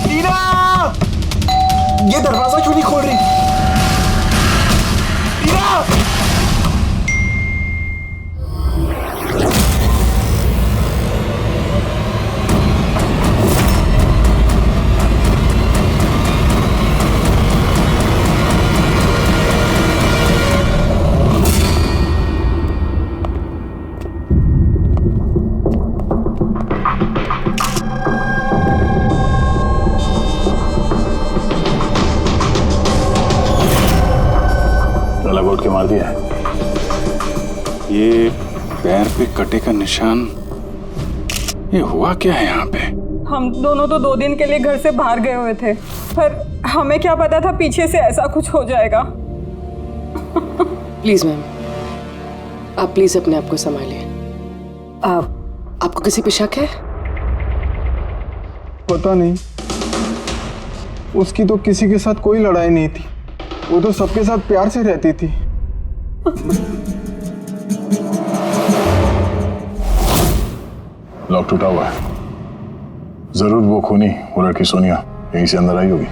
टीना! ये दरवाजा क्यों नहीं खोल रही? टीना! बोल के मार दिया है। ये पैर पे कटे का निशान, ये हुआ क्या है यहाँ पे? हम दोनों तो 2 दिन के लिए घर से बाहर गए हुए थे, पर हमें क्या पता था पीछे से ऐसा कुछ हो जाएगा। प्लीज मैम, आप प्लीज अपने आप को संभालिए। आपको किसी पे शक है? पता नहीं, उसकी तो किसी के साथ कोई लड़ाई नहीं थी, वो तो सबके साथ प्यार से रहती थी। लॉक टूटा हुआ है, जरूर वो खूनी, वो लड़की सोनिया यहीं से अंदर आई होगी।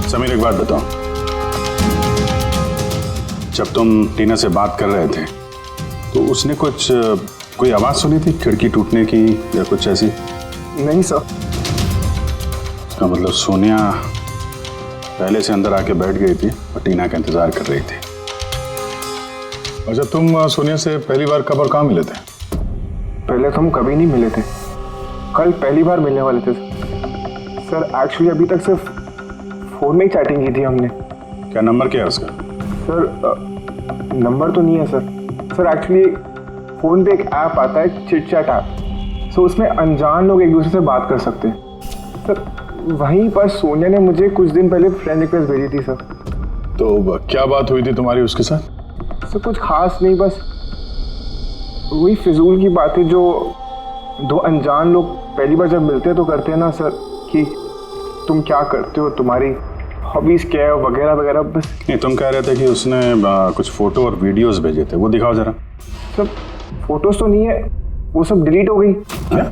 समीर, एक बात बताओ, जब तुम टीना से बात कर रहे थे तो उसने कोई आवाज सुनी थी खिड़की टूटने की या कुछ ऐसी? नहीं सर। इसका मतलब सोनिया पहले से अंदर आके बैठ गई थी और टीना का इंतजार कर रही थी। अच्छा, तुम सोनिया से पहली बार कब और कहाँ मिले थे? पहले तो हम कभी नहीं मिले थे, कल पहली बार मिलने वाले थे सर। एक्चुअली अभी तक सिर्फ फोन में ही चैटिंग की थी हमने। क्या नंबर क्या है उसका? सर नंबर तो नहीं है सर। सर एक्चुअली फोन पे एक ऐप आता है, चिट चैट ऐप, सो उसमें अनजान लोग एक दूसरे से बात कर सकते हैं सर। वहीं पर सोनिया ने मुझे कुछ दिन पहले फ्रेंड रिक्वेस्ट भेजी थी सर। तो क्या बात हुई थी तुम्हारी उसके साथ? सर कुछ खास नहीं, बस वही फिजूल की बातें जो 2 अनजान लोग पहली बार जब मिलते हैं तो करते हैं ना सर, कि तुम क्या करते हो, तुम्हारी हॉबीज क्या है, वगैरह वगैरह। बस नहीं, तुम कह रहे थे कि उसने कुछ फोटो और वीडियोस भेजे थे, वो दिखाओ जरा। सब फोटोज तो नहीं है, वो सब डिलीट हो गई। क्या?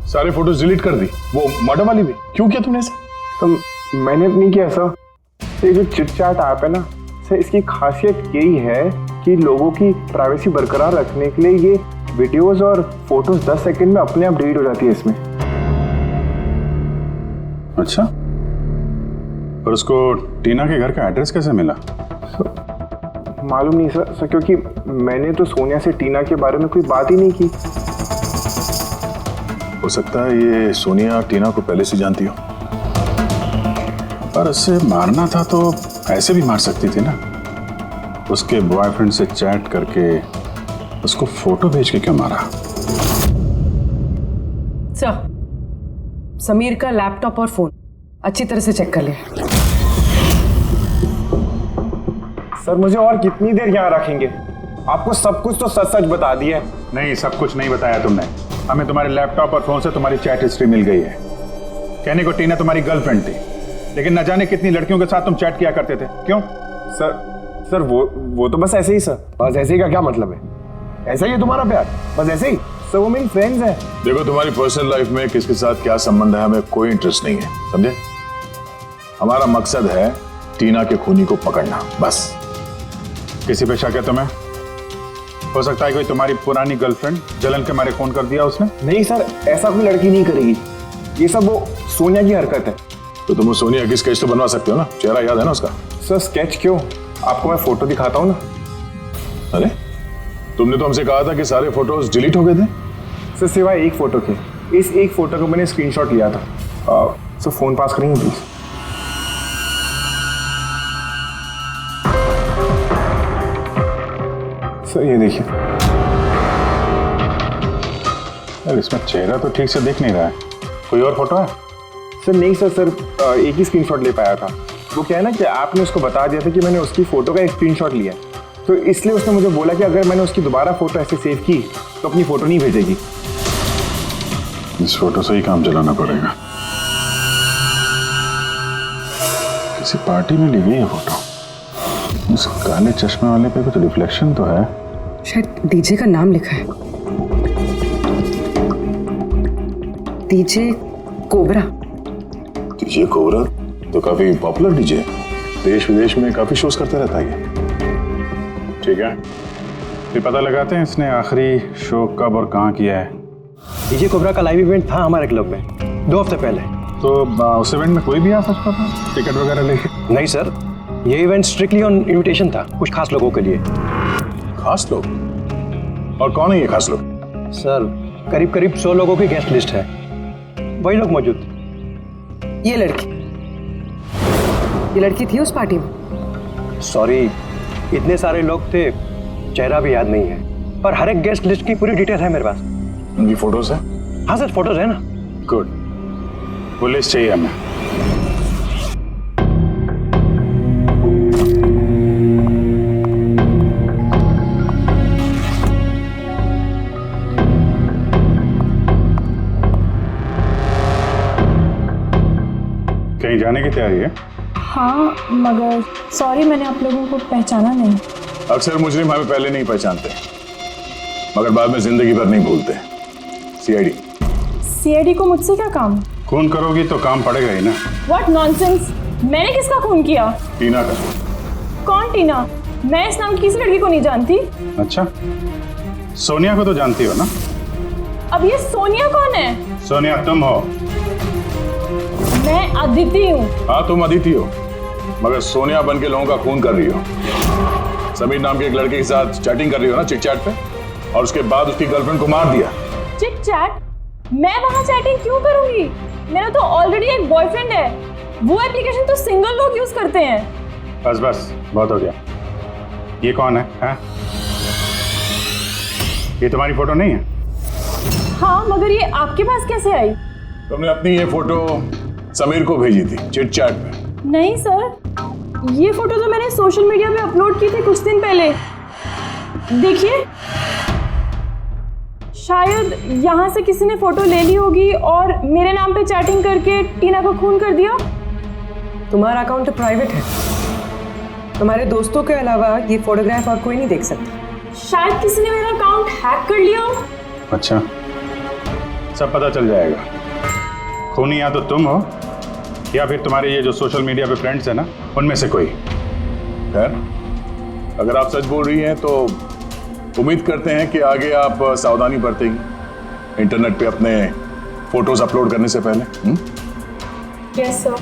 सारे फोटोज डिलीट कर दी? वो मर्डर वाली भी? क्यों किया तुमने ऐसा? सर मैंने नहीं किया सर। ये जो चिट चैट ऐप है ना सर, इसकी खासियत यही है कि लोगों की प्राइवेसी बरकरार रखने के लिए ये वीडियोस और फोटोज 10 सेकंड में अपने आप डिलीट हो जाती है इसमें। अच्छा, और उसको टीना के घर का एड्रेस कैसे मिला? मालूम नहीं सर, क्योंकि मैंने तो सोनिया से टीना के बारे में कोई बात ही नहीं की। हो सकता है ये सोनिया टीना को पहले से जानती हो, पर उसे मारना था तो ऐसे भी मार सकती थी ना। उसके बॉयफ्रेंड से चैट करके उसको फोटो भेज के क्यों मारा? सर, समीर का लैपटॉप और फोन अच्छी तरह से चेक कर लिया। सर मुझे और कितनी देर यहाँ रखेंगे? आपको सब कुछ तो सच सच बता दिया। नहीं, सब कुछ नहीं बताया तुमने हमें। तुम्हारे लैपटॉप और फोन से तुम्हारी चैट हिस्ट्री मिल गई है। कहने को टीना तुम्हारी गर्लफ्रेंड थी, लेकिन न जाने कितनी लड़कियों के साथ तुम चैट किया करते थे। क्यों? सर वो तो बस ऐसे ही सर। बस ऐसे ही का क्या मतलब है? ऐसा ही है तुम्हारा प्यार? बस ऐसे ही सर, वो मेरी फ्रेंड्स हैं। देखो, तुम्हारी पर्सनल लाइफ में किसके साथ क्या संबंध है हमें कोई इंटरेस्ट नहीं है, समझे? हमारा मकसद है टीना के खूनी को पकड़ना, बस। किसी पे शक है तुम्हें? हो सकता है कोई तुम्हारी पुरानी गर्लफ्रेंड जलन के मारे फोन कर दिया उसने। नहीं सर, ऐसा कोई लड़की नहीं करेगी। ये सब वो सोनिया की हरकत है। तो तुम सोनिया की स्केच तो बनवा सकते हो ना, चेहरा याद है ना उसका? सर स्केच क्यों, आपको मैं फोटो दिखाता हूँ ना। अरे, तुमने तो हमसे कहा था कि सारे फोटोज डिलीट हो गए थे। सर सिवाय एक फोटो के। इस एक फोटो को मैंने स्क्रीनशॉट लिया था। सर फोन पास करेंगे प्लीज? सर ये देखिए। यार, इसमें चेहरा तो ठीक से दिख नहीं रहा है। कोई और फोटो है? सर नहीं सर, एक ही स्क्रीनशॉट ले पाया था। वो क्या है ना कि आपने उसको बता दिया था कि मैंने उसकी फोटो का एक स्क्रीनशॉट लिया, तो इसलिए उसने मुझे बोला कि अगर मैंने उसकी दोबारा फोटो ऐसे सेव की तो अपनी फोटो नहीं भेजेगी। इस फोटो से ही काम चलाना पड़ेगा। किसी पार्टी में ली गई है फोटो। इस काले चश्मे वाले पे कुछ रिफ्लेक्शन तो है। शायद डीजे का नाम लिखा है, डीजे कोबरा। डीजे कोबरा तो काफी पॉपुलर डीजे है, देश विदेश में काफी शोज करते रहता है ये। ठीक है, फिर पता लगाते हैं इसने आखिरी शो कब और कहाँ किया है। डीजे कोबरा का लाइव इवेंट था हमारे क्लब में 2 हफ्ते पहले। तो उस इवेंट में कोई भी आ सकता था टिकट वगैरह लेके? नहीं सर, ये इवेंट स्ट्रिक्टली ऑन इनविटेशन था, कुछ खास लोगों के लिए। खास लोग? और कौन है ये खास लोग? सर करीब करीब 100 लोगों की गेस्ट लिस्ट है, वही लोग मौजूद। ये लड़की थी उस पार्टी में? सॉरी, इतने सारे लोग थे, चेहरा भी याद नहीं है, पर हर एक गेस्ट लिस्ट की पूरी डिटेल है मेरे पास। उनकी फोटोज है? हाँ सर, फोटोज है ना। गुड, वो लिस्ट चाहिए हमें। कहीं जाने की तैयारी है? हाँ, मगर सॉरी मैंने आप लोगों को पहचाना नहीं। अक्सर मुजरिम हमें पहले नहीं पहचानते, मगर बाद में जिंदगी भर नहीं भूलते। सीआईडी। सीआईडी को मुझसे क्या काम? खून करोगी तो काम पड़ेगा ही ना। What nonsense! मैंने किसका खून किया? टीना का। कौन टीना? मैं इस नाम की किसी लड़की को नहीं जानती। अच्छा, सोनिया को तो जानती हो ना? अब ये सोनिया कौन है? सोनिया तुम हो। मैं अदिति हूँ। हाँ तुम अदिति हो, मगर सोनिया बन के लोगों का खून कर रही हो। समीर नाम के एक लड़के के साथ चैटिंग कर रही हो ना चिट चैट पे, और उसके बाद उसकी गर्लफ्रेंड को मार दिया। Chit chat? मैं वहाँ चैटिंग क्यों करूंगी? मेरा तो ऑलरेडी एक बॉयफ्रेंड है। वो एप्लीकेशन तो सिंगल लोग यूज करते हैं। बस बस, बहुत हो गया। ये कौन है? हाँ? ये तुम्हारी फोटो नहीं है? हाँ, मगर ये आपके पास कैसे आई? तुमने अपनी ये फोटो समीर को भेजी थी चिट चैट पे? नहीं सर, ये फोटो तो मैंने सोशल मीडिया पे अपलोड की थी कुछ दिन पहले। देखिए, शायद यहाँ से किसी ने फोटो ले ली होगी और मेरे नाम पे चैटिंग करके टीना को खून कर दिया। तुम्हारा अकाउंट प्राइवेट है, तुम्हारे दोस्तों के अलावा ये फोटोग्राफ और कोई नहीं देख सकता। शायद किसी ने मेरा अकाउंट हैक कर लिया हो। अच्छा, सब पता चल जाएगा। खूनी या तो तुम हो या फिर तुम्हारे ये जो सोशल मीडिया पे फ्रेंड्स हैं ना, उनमें से कोई। खैर, अगर आप सच बोल रही हैं तो उम्मीद करते हैं कि आगे आप सावधानी बरतेंगी इंटरनेट पे अपने फोटोज अपलोड करने से पहले। Yes sir.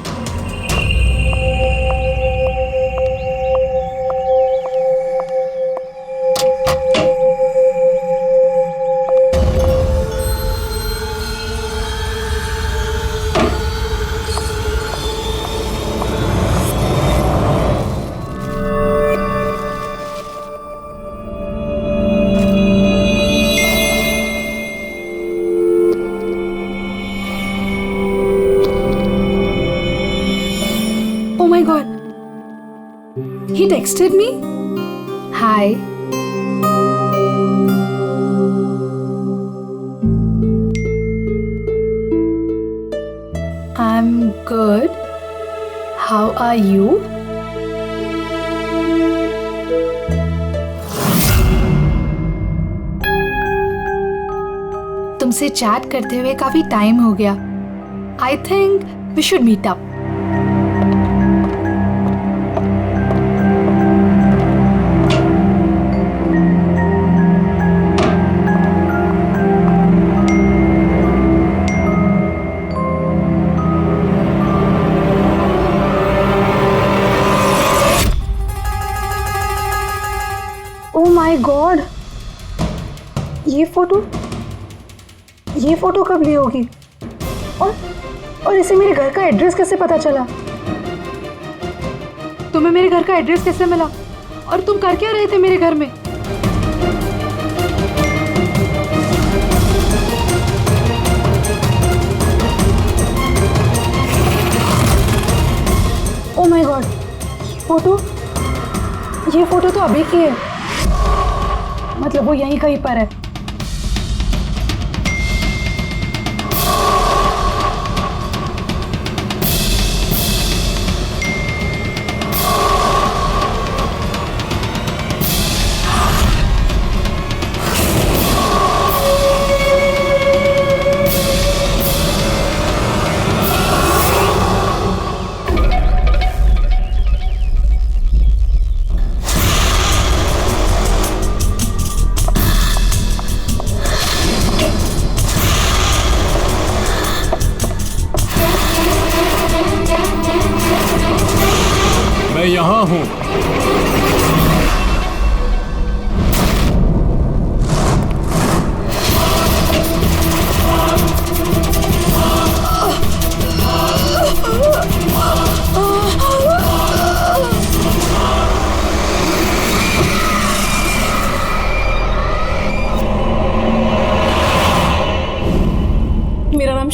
Oh my god. He texted me? Hi. I'm good. How are you? तुमसे चैट करते हुए काफी टाइम हो गया। I think we should meet up. Oh my God, ये फोटो कब ली होगी? और इसे मेरे घर का एड्रेस कैसे पता चला? तुम्हें मेरे घर का एड्रेस कैसे मिला? और तुम कर क्या रहे थे मेरे घर में? ओह माय गॉड, ये फोटो तो अभी की है। मतलब वो यहीं कहीं पर है।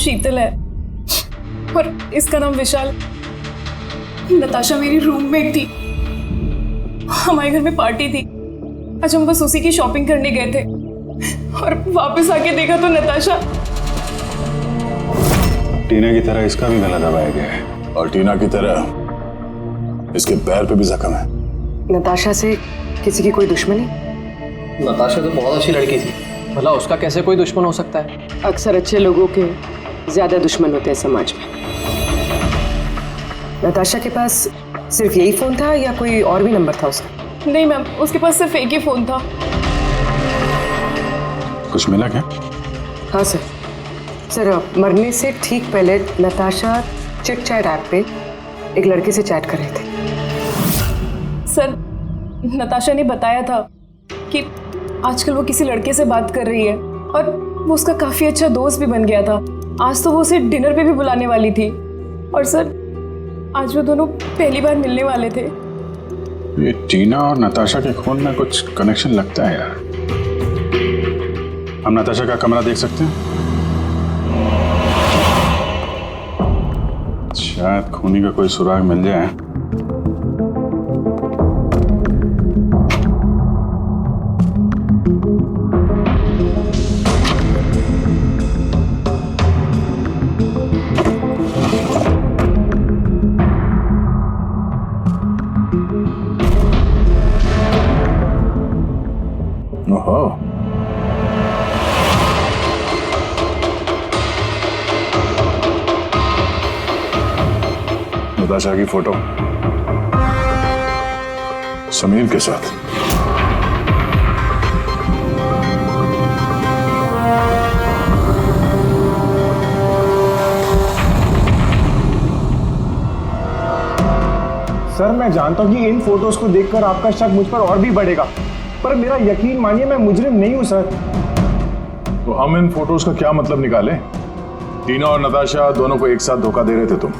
शीतल है और इसका नाम विशाल। नताशा मेरी रूममेट थी। हमारे घर में पार्टी थी। आज हम बस उसी की शॉपिंग करने गए थे और वापस आके देखा तो नताशा। टीना की तरह इसका भी गला दबाया गया है और टीना की तरह इसके पैर पे भी जख्म है। नताशा से किसी की कोई दुश्मनी? नताशा तो बहुत अच्छी लड़की थी, भला उसका कैसे कोई दुश्मन हो सकता है? अक्सर अच्छे लोगों के ज्यादा दुश्मन होते हैं समाज में। नताशा के पास सिर्फ यही फोन था या कोई और भी नंबर था उसका? नहीं मैम, उसके पास सिर्फ एक ही फोन था। कुछ मिला क्या? हाँ सर। सर, मरने से ठीक पहले नताशा चिट चैट ऐप पे एक लड़के से चैट कर रहे थे। सर, नताशा ने बताया था कि आजकल वो किसी लड़के से बात कर रही है और वो उसका काफी अच्छा दोस्त भी बन गया था। आज तो वो उसे डिनर पे भी बुलाने वाली थी और सर आज वो दोनों पहली बार मिलने वाले थे। ये टीना और नताशा के खून में कुछ कनेक्शन लगता है यार। हम नताशा का कमरा देख सकते हैं? शायद खूनी का कोई सुराग मिल जाए। ओहो, नताशा की फोटो समीर के साथ। सर, मैं जानता हूँ कि इन फोटोज को देखकर आपका शक मुझ पर और भी बढ़ेगा, पर मेरा यकीन मानिए मैं मुजरिम नहीं हूँ सर। तो हम इन फोटोज का क्या मतलब निकालें? टीना और नताशा दोनों को एक साथ धोखा दे रहे थे तुम?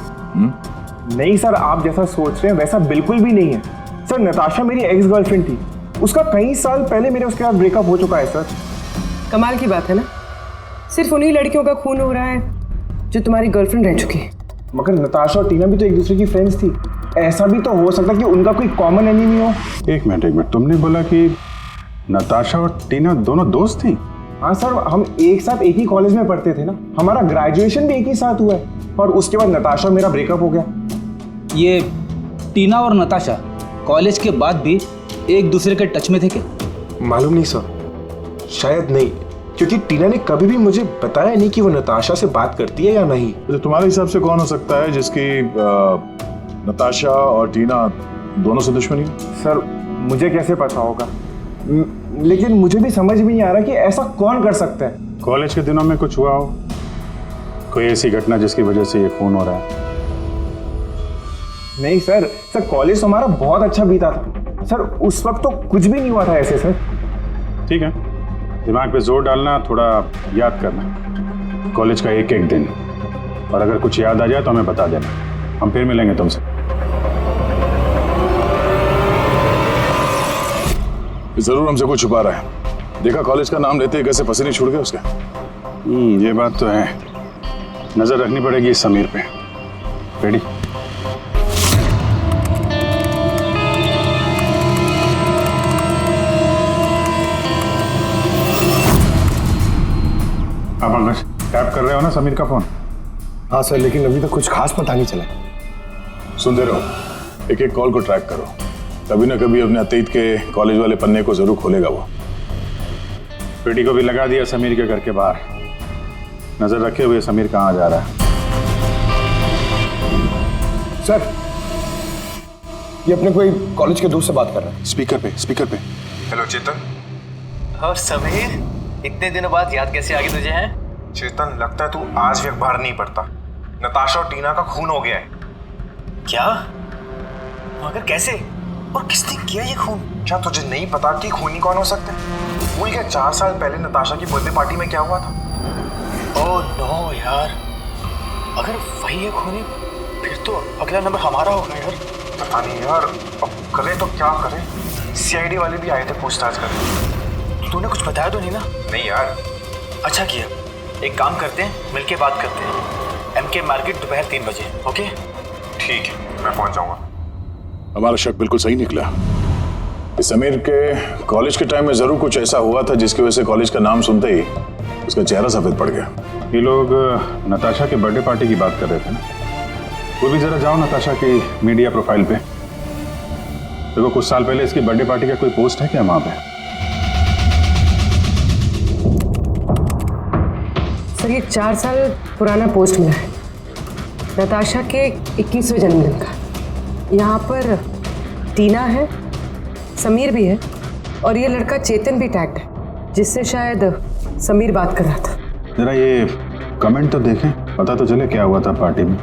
नहीं सर, आप जैसा सोच रहे हैं वैसा बिल्कुल भी नहीं है सर। नताशा मेरी एक्स गर्लफ्रेंड थी। उसका कई साल पहले मेरे उसके साथ ब्रेकअप हो चुका है सर। कमाल की बात है ना, सिर्फ उन्हीं लड़कियों का खून हो रहा है जो तुम्हारी गर्लफ्रेंड रह चुकी है। मगर नताशा और टीना भी तो एक दूसरे की फ्रेंड्स थी। ऐसा भी तो हो सकता है कि उनका कोई कॉमन एनिमी हो। एक मिनट, तुमने बोला कि नताशा और टीना दोनों दोस्त थी? हाँ सर, हम एक साथ एक ही कॉलेज में पढ़ते थे ना। हमारा ग्रेजुएशन भी एक ही साथ हुआ है और उसके बाद नताशा और मेरा ब्रेकअप हो गया। ये टीना और नताशा कॉलेज के बाद भी एक दूसरे के टच में थे क्या? मालूम नहीं सर, शायद नहीं, क्योंकि टीना ने कभी भी मुझे बताया नहीं कि वो नताशा से बात करती है या नहीं। तो तुम्हारे हिसाब से कौन हो सकता है जिसकी नताशा और टीना दोनों से दुश्मनी? सर, मुझे कैसे पता होगा, लेकिन मुझे भी समझ में नहीं आ रहा कि ऐसा कौन कर सकता है। कॉलेज के दिनों में कुछ हुआ हो, कोई ऐसी घटना जिसकी वजह से ये खून हो रहा है? नहीं सर, कॉलेज हमारा बहुत अच्छा बीता था सर। उस वक्त तो कुछ भी नहीं हुआ था ऐसे सर। ठीक है, दिमाग पे जोर डालना, थोड़ा याद करना कॉलेज का एक एक दिन, और अगर कुछ याद आ जाए तो हमें बता देना, हम फिर मिलेंगे तुमसे। जरूर हमसे कुछ छुपा रहा है। देखा कॉलेज का नाम लेते ही कैसे पसीने छूट गए उसके। ये बात तो है, नजर रखनी पड़ेगी इस समीर पे। रेडी? आप अंकश टैप कर रहे हो ना समीर का फोन? हाँ सर, लेकिन अभी तक कुछ खास पता नहीं चला। सुनते रहो, एक एक कॉल को ट्रैक करो, कभी ना कभी अपने अतीत के कॉलेज वाले पन्ने को जरूर खोलेगा वो। पेटी को भी लगा दिया समीर के घर के बाहर, नजर रखे हुए समीर कहाँ जा रहा है। सर, ये अपने कोई कॉलेज के दोस्त से बात कर रहा है। स्पीकर पे। हेलो चेतन। और समीर, इतने दिनों बाद याद कैसे आ गई तुझे? हैं चेतन, लगता है तू आज भी अखबार नहीं पढ़ता। नताशा और टीना का खून हो गया है। क्या? मगर कैसे और किसने किया ये खून? क्या तुझे नहीं पता कि खूनी कौन हो सकते हैं? भूल गया 4 साल पहले नताशा की बर्थडे पार्टी में क्या हुआ था? ओह नो यार, अगर वही है खूनी फिर तो अगला नंबर हमारा होगा यार। पता नहीं यार, अब करें तो क्या करें? सीआईडी वाले भी आए थे पूछताछ करने। तूने कुछ बताया तो नहीं ना? नहीं यार। अच्छा किया, एक काम करते हैं, मिलके बात करते हैं। MK मार्केट दोपहर 3 बजे। ओके ठीक है, मैं पहुंच जाऊंगा। हमारा शक बिल्कुल सही निकला। कि समीर के कॉलेज के टाइम में जरूर कुछ ऐसा हुआ था जिसकी वजह से कॉलेज का नाम सुनते ही उसका चेहरा सफेद पड़ गया। ये लोग नताशा के बर्थडे पार्टी की बात कर रहे थे ना, वो भी जरा जाओ नताशा की मीडिया प्रोफाइल पे। देखो कुछ साल पहले इसकी बर्थडे पार्टी का कोई पोस्ट है क्या वहां पे? सर ये 4 साल पुराना पोस्ट मिला है, नताशा के 21वें जन्मदिन का। यहाँ पर टीना है, समीर भी है और ये लड़का चेतन भी टैग्ड है, जिससे शायद समीर बात कर रहा था। जरा ये कमेंट तो देखें, पता तो चले क्या हुआ था पार्टी में।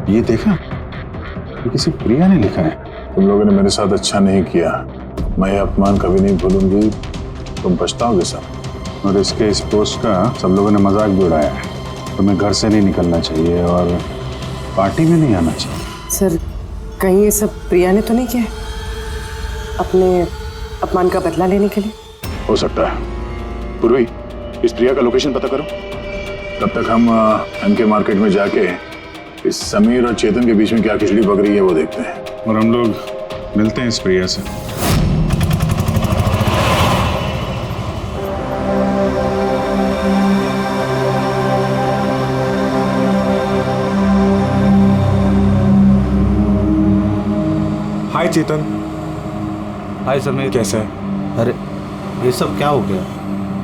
ये देखा, ये किसी प्रिया ने लिखा है। तुम लोगों ने मेरे साथ अच्छा नहीं किया, मैं ये अपमान कभी नहीं भूलूंगी, तुम पछताओगे सब। और इसके इस पोस्ट का सब लोगों ने मजाक भी उड़ाया है। तुम्हें घर से नहीं निकलना चाहिए और पार्टी में नहीं आना चाहिए। सर कहीं ये सब प्रिया ने तो नहीं किया है? अपने अपमान का बदला लेने के लिए? हो सकता है। पूर्वी, इस प्रिया का लोकेशन पता करो। तब तक हम MK मार्केट में जाके इस समीर और चेतन के बीच में क्या खिचड़ी पक रही है वो देखते हैं। और हम लोग मिलते हैं इस प्रिया से। हाय चेतन। हाय समीर, कैसा है? अरे ये सब क्या हो गया?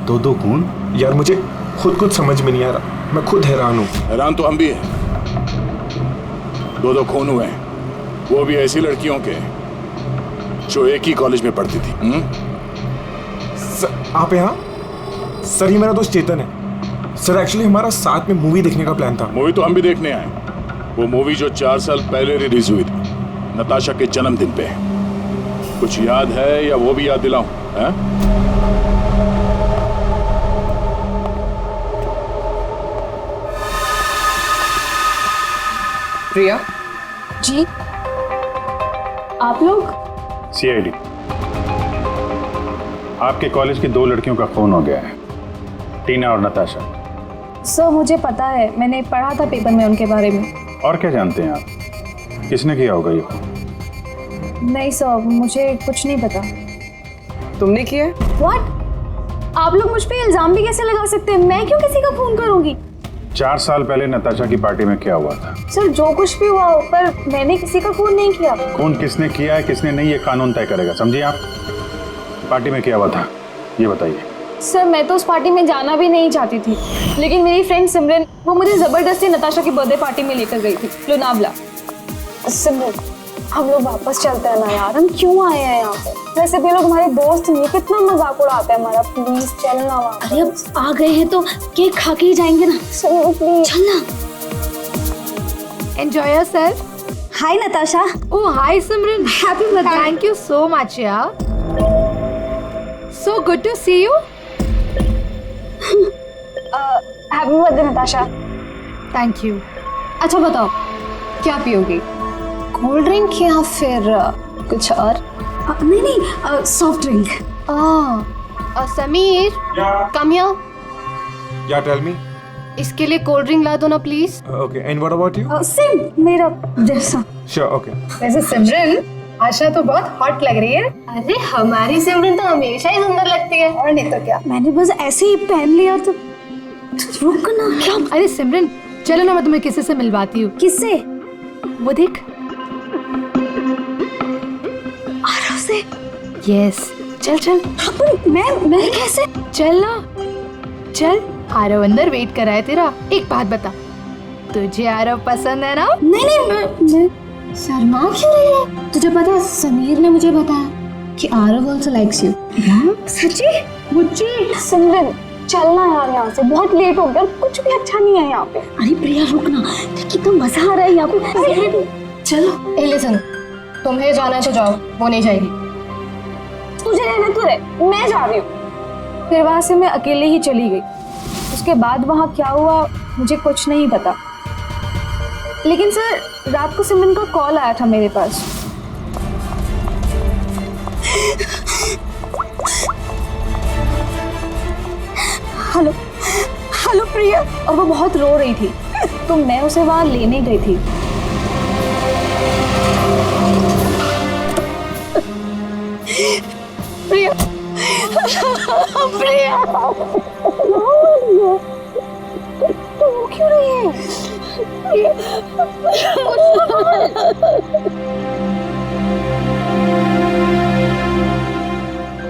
दो खून? यार मुझे खुद कुछ समझ में नहीं आ रहा, मैं खुद हैरान हूँ। हैरान तो हम भी हैं। 2 खून हुए हैं, वो भी ऐसी लड़कियों के जो एक ही कॉलेज में पढ़ती थी। सर आप यहाँ? सर ये मेरा दोस्त चेतन है। सर एक्चुअली हमारा साथ में मूवी देखने का प्लान था। मूवी तो हम भी देखने आए, वो मूवी जो 4 साल पहले रिलीज हुई थी नताशा के जन्मदिन पे। कुछ याद है या वो भी याद दिलाऊं? प्रिया जी, आप लोग? CID, आपके कॉलेज की 2 लड़कियों का खून हो गया है, टीना और नताशा। सर मुझे पता है, मैंने पढ़ा था पेपर में उनके बारे में। और क्या जानते हैं आप? किसने किया होगा ये? नहीं सर, मुझे कुछ नहीं पता। तुमने किया है? व्हाट? आप लोग मुझ पे इल्जाम भी कैसे लगा सकते हैं? मैं क्यों किसी का खून करूंगी? 4 साल पहले नताशा की पार्टी में क्या हुआ था? सर जो कुछ भी हुआ हो, पर मैंने किसी का खून नहीं किया। खून किसने किया है किसने नहीं, ये कानून तय करेगा, समझिए आप। पार्टी में क्या हुआ था ये बताइए। सर मैं तो उस पार्टी में जाना भी नहीं चाहती थी, लेकिन मेरी फ्रेंड सिमरन वो मुझे जबरदस्ती नताशा की बर्थडे पार्टी में लेकर गई थी, लोनावला। सिमरन हम लोग वापस चलते हैं ना यार, हम क्यों आए हैं यहाँ पे? वैसे भी लोग हमारे दोस्त नहीं, कितना मजाक उड़ाते हैं हमारा। प्लीज चलना वहाँ। अरे अब आ गए हैं तो केक खा के ही जाएंगे ना। प्लीज चलना। Enjoy yourself. Hi Natasha. Oh, hi Simran. Happy birthday. Thank you so much, yeah. So good to see you. Happy birthday Natasha. Thank you. अच्छा बताओ क्या पियोगी? कोल्ड ड्रिंक या फिर कुछ और? नहीं soft drink. Sameer, come here. या टेल मी। इसके लिए कोल्ड ड्रिंक ला दो ना please. Okay, and what about you? Same मेरा जैसा। Sure, okay. वैसे सिमरन आशा तो बहुत हॉट लग रही है। अरे हमारी सिमरन तो हमेशा ही सुंदर लगती है, और नहीं तो क्या। मैंने बस ऐसे ही पहन लिया तो रुक ना। क्या? अरे सिमरन चलो ना, मैं तुम्हें किसी से मिलवाती हूँ। किससे? वो देख, आरव से। यस, चल चल। मैं कैसे? चल ना, चल। आरव अंदर वेट कर रहा है तेरा। एक बात बता, तुझे आरव पसंद है ना? नहीं मैं शर्मा क्यों रही है? तुझे पता है समीर ने मुझे बताया कि आरव ऑल्सो लाइक्स यू। सच्ची? मुझे? सिमरन चलना यार यहाँ से, बहुत लेट हो गया, कुछ भी अच्छा नहीं है यहाँ पे। अरे प्रिया रुकना, कितना मजा आ रहा है यहाँ पे। चलो। ए लिसन, तुम्हें जाना है तो जाओ, वो नहीं जाएगी। तुझे रहना तो रहे, मैं जा रही हूँ। फिर वहां से मैं अकेले ही चली गई। उसके बाद वहां क्या हुआ मुझे कुछ नहीं पता, लेकिन सर रात को सिमरन का कॉल आया था मेरे पास। प्रिया, और वो बहुत रो रही थी तो मैं उसे वहां लेने गई थी। प्रिया, प्रिया, तू क्यों रही है?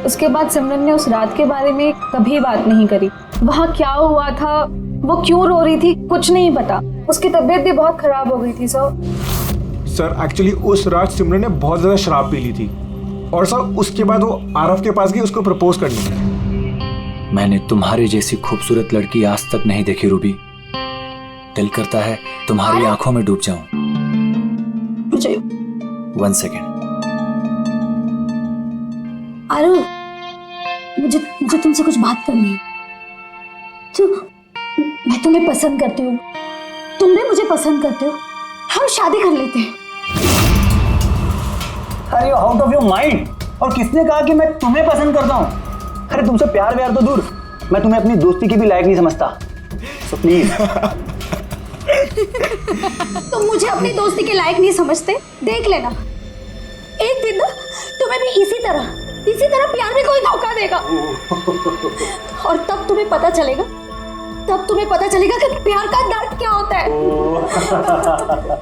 उसके बाद सिमरन ने उस रात के बारे में कभी बात नहीं करी। वहाँ क्या हुआ था, वो क्यों रो रही थी, कुछ नहीं पता। उसकी तबीयत भी बहुत खराब हो गई थी सर एक्चुअली उस रात सिमरन ने बहुत ज्यादा शराब पी ली थी और सर उसके बाद वो आरव के पास गई उसको प्रपोज करने। मैंने तुम्हारी जैसी खूबसूरत लड़की आज तक नहीं देखी रूबी। दिल करता है तुम्हारी आंखों में डूब जाऊं। 1 सेकेंड। आरव, मुझे तुमसे कुछ बात करनी है। मैं तुम्हें पसंद करती हूँ, तुम भी मुझे पसंद करते हो, हम शादी कर लेते हैं। अरे you out of your mind. और किसने कहा कि मैं तुम्हें पसंद करता हूँ? अरे तुमसे प्यार व्यार तो दूर, मैं तुम्हें अपनी दोस्ती की भी लायक नहीं समझता। So please. तुम मुझे अपनी दोस्ती के लायक नहीं समझते, देख लेना एक दिन ना तुम्हें भी इसी तरह प्यार में कोई धोखा देगा और तब तुम्हें पता चलेगा कि प्यार का दर्द क्या होता है।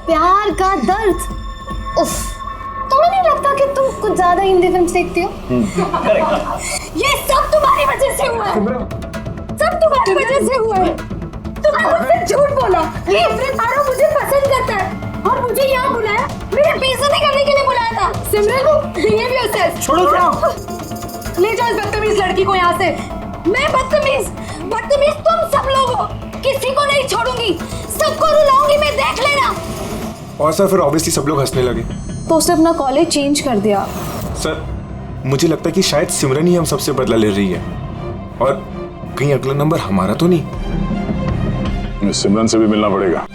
प्यार का दर्द। उफ, तुम्हें नहीं लगता कि तुम कुछ ज्यादा हिंदी फिल्म देखती हो? ये सब तुम्हारी वजह से हुआ है। तुमने मुझसे झूठ बोला। ये आरव मुझे पसंद करता है और मुझे यहाँ बुलाया, मेरे बेइज्जती करने के लिए बुलाया था। सिमरन, बिहेवियर सेंस छोड़ो। ले जाओ इस बदतमीज लड़की को यहाँ से। मैं बदतमीज तुम सब लोग हो, किसी को नहीं छोड़ूंगी, सबको रुलाऊंगी मैं, देख लेना। और सर फिर ऑब्वियसली सब लोग हंसने लगे तो उसने अपना कॉलेज चेंज कर दिया। सर मुझे लगता है कि शायद सिमरन ही हम सबसे बदला ले रही है और कहीं अगला नंबर हमारा तो नहीं। सिमरन से भी मिलना पड़ेगा।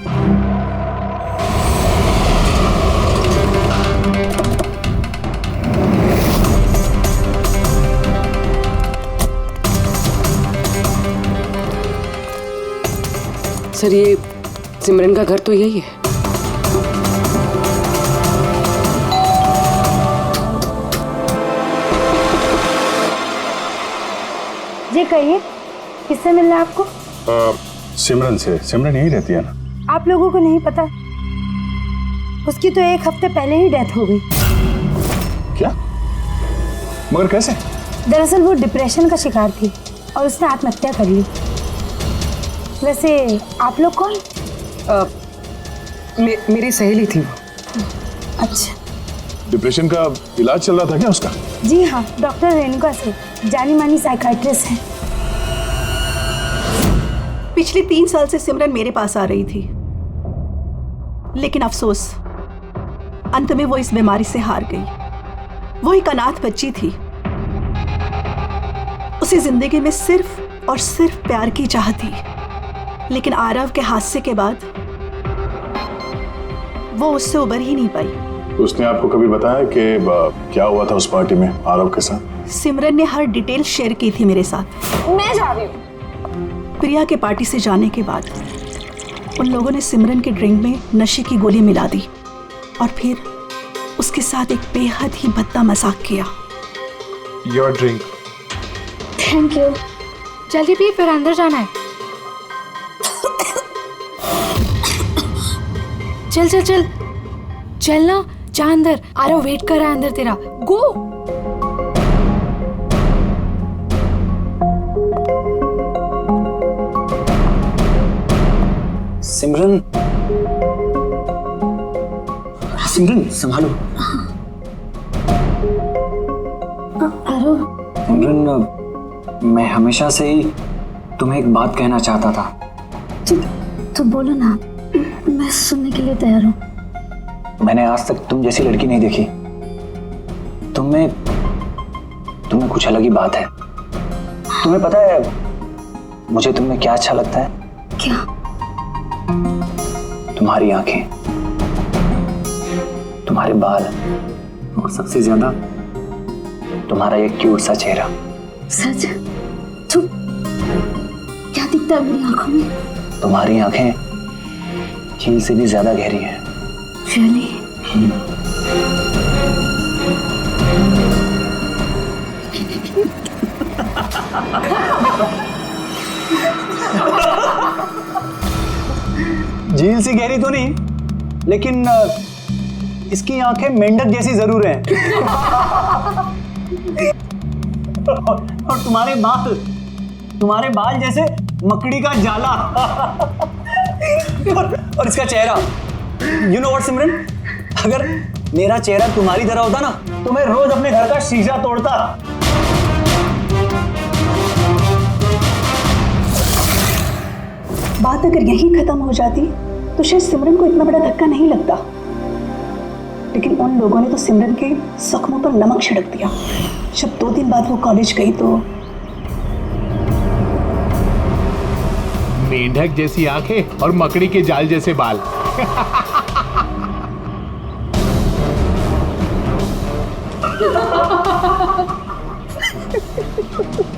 सर ये सिमरन का घर तो यही है। जी कहिए, किससे मिलना है आपको? सिमरन से। सिमरन यही रहती है ना? आप लोगों को नहीं पता, उसकी तो 1 हफ्ते पहले ही डेथ हो गई। क्या? मगर कैसे? दरअसल वो डिप्रेशन का शिकार थी और उसने आत्महत्या कर ली। वैसे आप लोग कौन? मेरी सहेली थी वो। अच्छा, डिप्रेशन का इलाज चल रहा था क्या उसका? जी हाँ, डॉक्टर रेणुका से, जानी मानी साइकाइट्रिस्ट है। पिछले 3 साल से सिमरन मेरे पास आ रही थी, लेकिन अफसोस अंत में वो इस बीमारी से हार गई। वो एक अनाथ बच्ची थी, उसे जिंदगी में सिर्फ और सिर्फ प्यार की चाह थी, लेकिन आरव के हादसे के बाद वो उससे उबर ही नहीं पाई। उसने आपको कभी बताया कि क्या हुआ था उस पार्टी में आरव के साथ? सिमरन ने हर डिटेल शेयर की थी मेरे साथ। मैं जा रही हूँ। प्रिया के पार्टी से जाने के बाद उन लोगों ने सिमरन के ड्रिंक में नशे की गोली मिला दी और फिर उसके साथ एक बेहद ही भद्दा मजाक किया। Your drink. Thank you. जल्दी पी, फिर अंदर जाना है। चल चल चल चल ना, जा अंदर। आरव वेट कर रहा है अंदर तेरा। गो। सिमरन, सिमरन संभालो। आरव। सिमरन, मैं हमेशा से ही तुम्हें एक बात कहना चाहता था। तो बोलो ना, मैं सुनने के लिए तैयार हूँ। मैंने आज तक तुम जैसी लड़की नहीं देखी। तुम्हें कुछ अलग ही बात है। तुम्हें पता है मुझे तुममें क्या अच्छा लगता है? क्या? तुम्हारी आंखें, तुम्हारे बाल और सबसे ज्यादा तुम्हारा ये क्यूट सा चेहरा। सच? तू क्या दिखता दिखता है मेरी आंखों में। तुम्हारी आंखें झील से भी ज्यादा गहरी हैं। Really? झील सी गहरी तो नहीं, लेकिन इसकी आंखें मेंढक जैसी जरूर हैं। और तुम्हारे बाल जैसे मकड़ी का जाला। और इसका चेहरा, यू नो व्हाट सिमरन, अगर मेरा चेहरा तुम्हारी तरह होता ना तो मैं रोज अपने घर का शीशा तोड़ता। बात अगर यहीं खत्म हो जाती तो शायद सिमरन को इतना बड़ा धक्का नहीं लगता, लेकिन उन लोगों ने तो सिमरन के जख्मों पर नमक छिड़क दिया। जब 2 दिन बाद वो कॉलेज गई तो मेंढक जैसी आंखें और मकड़ी के जाल जैसे बाल।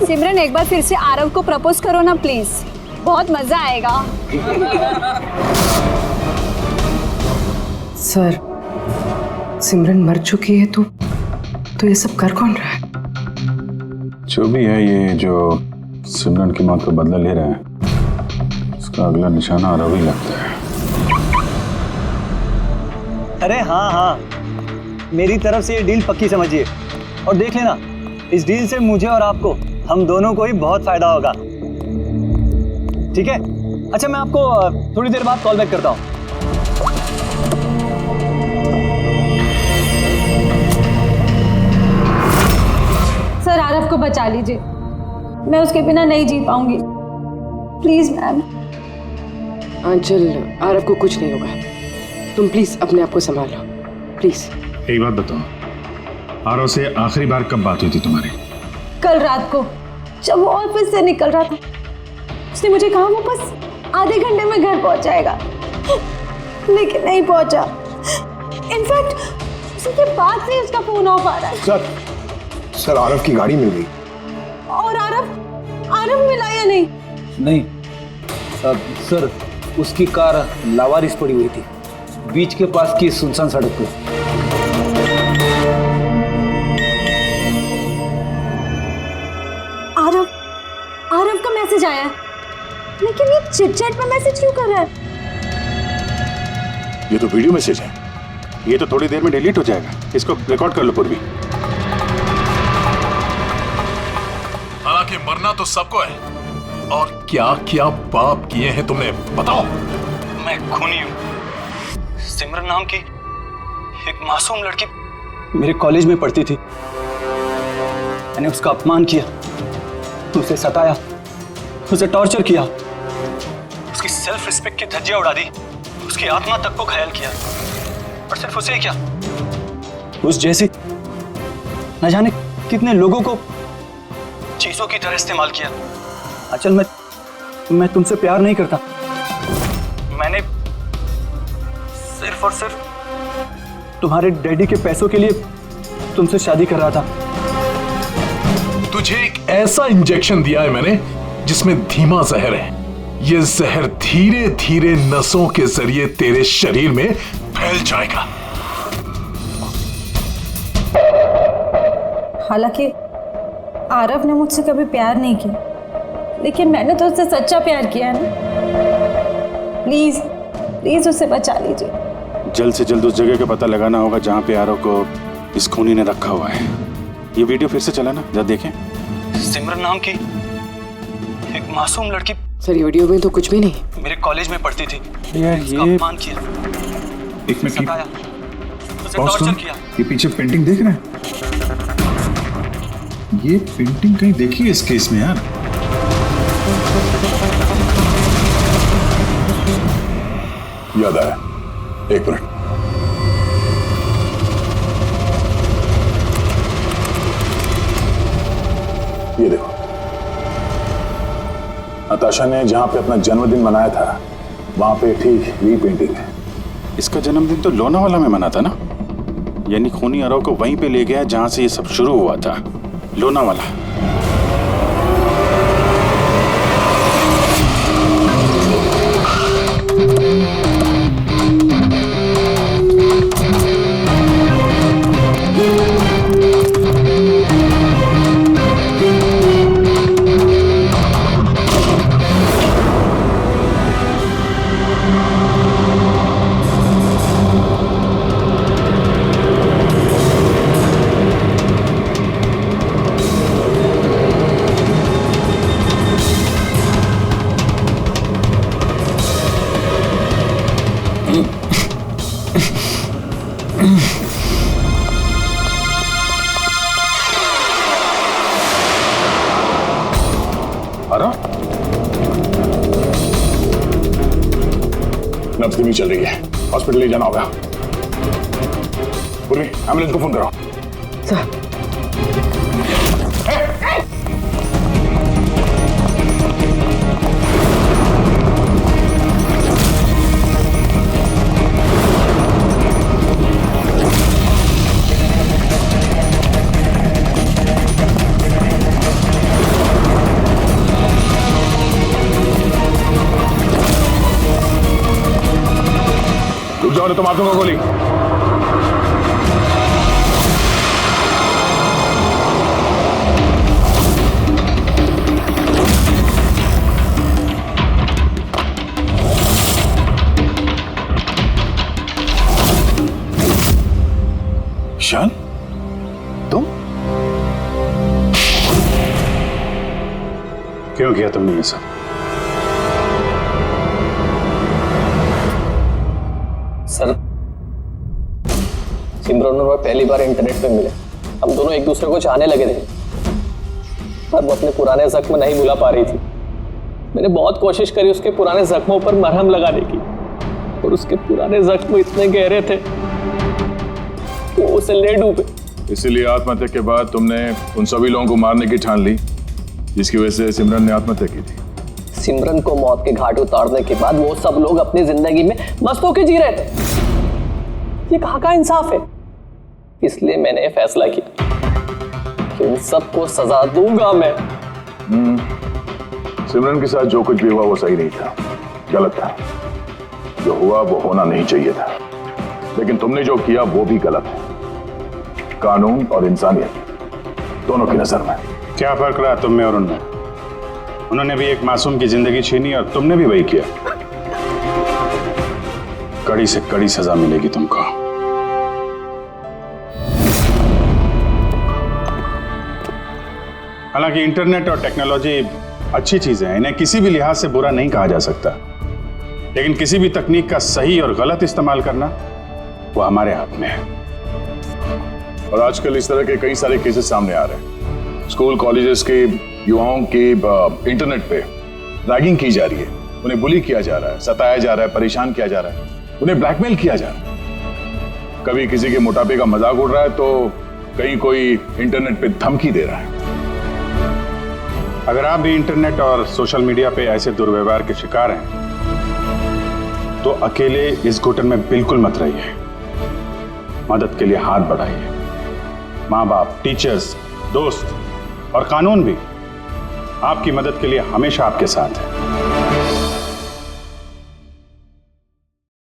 सिमरन एक बार फिर से आरव को प्रपोज करो ना प्लीज, बहुत मजा आएगा। सर, सिमरन मर चुकी है तो ये सब कर कौन रहा है? जो भी है, ये जो सिमरन की मौत का बदला ले रहा है, उसका अगला निशाना आरव ही लगता है। अरे हाँ, मेरी तरफ से ये डील पक्की समझिए, और देख लेना, इस डील से मुझे और आपको, हम दोनों को ही बहुत फायदा होगा। ठीक है? अच्छा, मैं आपको थोड़ी देर बाद कॉल बैक करता हूँ। सर, आरव को बचा लीजिए, मैं उसके बिना नहीं जी पाऊंगी, प्लीज मैम। आंचल, आरव को कुछ नहीं होगा, तुम प्लीज अपने आप को संभालो, प्लीज। एक बात बताओ, आरव से आखिरी बार कब बात हुई थी तुम्हारी? कल रात को, जब वो ऑफिस से निकल रहा था। उसने मुझे कहा वो बस आधे घंटे में घर पहुंच जाएगा, लेकिन नहीं पहुंचा। इनफैक्ट उसके बाद से उसका फोन ऑफ आ रहा है। सर, आरव की गाड़ी मिल गई। और आरव मिला या नहीं? नहीं सर, उसकी कार लावारिस पड़ी हुई थी बीच के पास की सुनसान सड़क पे। आरव का मैसेज आया है, लेकिन ये चिट-चैट पे मैसेज क्यों कर रहा है? ये तो वीडियो मैसेज है, ये तो थोड़ी देर में डिलीट हो जाएगा। इसको रिकॉर्ड कर लो पूर्वी। हालांकि मरना तो सबको है, और क्या क्या पाप किए हैं तुमने, बताओ। मैं खूनी हूँ। सिमरन नाम की एक मासूम लड़की मेरे कॉलेज में पढ़ती थी। मैंने उसका अपमान किया, उसे सताया, उसे टॉर्चर किया, उसकी सेल्फ रिस्पेक्ट की धज्जियां उड़ा दी, उसकी आत्मा तक को घायल किया। और सिर्फ उसे ही क्या, उस जैसी न जाने कितने लोगों को चीजों की तरह इस्तेमाल किया। अचल, मैं तुमसे प्यार नहीं करता। मैंने सिर्फ और सिर्फ तुम्हारे डैडी के पैसों के लिए तुमसे शादी कर रहा था। तुझे एक ऐसा इंजेक्शन दिया है मैंने जिसमें धीमा जहर है। ये जहर धीरे धीरे नसों के जरिए तेरे शरीर में फैल जाएगा। हालांकि आरव ने मुझसे कभी प्यार नहीं किया, लेकिन मैंने तो उससे सच्चा प्यार किया है ना। प्लीज उसे बचा लीजिए। जल्द से जल्द उस जगह का पता लगाना होगा जहाँ पे आरव को इस खूनी ने रखा हुआ है। ये वीडियो फिर से चला ना, जरा देखें। सिमरन नाम की एक मासूम लड़की, सर ये वीडियो में तो कुछ भी नहीं। मेरे कॉलेज में पढ़ती थी। यार उसका ये अपमान किया, एक मिनट, सताया, उसे पॉज टॉर्चर करो। किया। ये पीछे पेंटिंग देख रहे हैं? ये पेंटिंग कहीं देखी है इस केस में यार? याद आया, एक मिनट। ये देखो, नताशा ने जहां पे अपना जन्मदिन मनाया था वहां पे ठीक यही पेंटिंग है। इसका जन्मदिन तो लोनावाला में मना था ना, यानी खूनी आरव को वहीं पे ले गया जहां से ये सब शुरू हुआ था, लोनावाला। पूर्वी चल रही है, हॉस्पिटल ले जाना होगा। पूर्वी, एम्बुलेंस को फोन करो। सर रुक जाओ, तो मार दूंगा गोली। ईशान, तुम क्यों किया तुमने ये सब? सर, सिमरन और मैं पहली बार इंटरनेट पे मिले। हम दोनों एक दूसरे को चाहने लगे थे, पर वो अपने पुराने जख्म नहीं भुला पा रही थी। मैंने बहुत कोशिश करी उसके पुराने जख्मों पर मरहम लगाने की, और उसके पुराने जख्म इतने गहरे थे वो उसे ले डूबे। इसीलिए आत्महत्या के बाद तुमने उन सभी लोगों को मारने की ठान ली जिसकी वजह से सिमरन ने आत्महत्या की थी। सिमरन को मौत के घाट उतारने के बाद वो सब लोग अपनी जिंदगी में मस्त होकर जी रहे थे। ये कहाँ का इंसाफ है? इसलिए मैंने ये फैसला किया कि उन सबको सजा दूंगा मैं। सिमरन के साथ जो कुछ भी हुआ वो सही नहीं था, गलत था। जो हुआ वो होना नहीं चाहिए था, लेकिन तुमने जो किया वो भी गलत है। कानून और इंसानियत दोनों की नजर में। क्या फर्क रहा तुम में और उनमें? उन्होंने भी एक मासूम की जिंदगी छीनी और तुमने भी वही किया। कड़ी से कड़ी सजा मिलेगी तुमको। हालांकि इंटरनेट और टेक्नोलॉजी अच्छी चीजें हैं, इन्हें किसी भी लिहाज से बुरा नहीं कहा जा सकता, लेकिन किसी भी तकनीक का सही और गलत इस्तेमाल करना वो हमारे हाथ में है। और आजकल इस तरह के कई सारे केसेस सामने आ रहे हैं। स्कूल कॉलेजेस के युवाओं की इंटरनेट पे रैगिंग की जा रही है, उन्हें बुली किया जा रहा है, सताया जा रहा है, परेशान किया जा रहा है, उन्हें ब्लैकमेल किया जा रहा है। कभी किसी के मोटापे का मजाक उड़ रहा है तो कहीं कोई इंटरनेट पे धमकी दे रहा है। अगर आप भी इंटरनेट और सोशल मीडिया पे ऐसे दुर्व्यवहार के शिकार हैं तो अकेले इस घुटन में बिल्कुल मत रहिए। मदद के लिए हाथ बढ़ाइए। माँ बाप, टीचर्स, दोस्त और कानून भी आपकी मदद के लिए हमेशा आपके साथ है।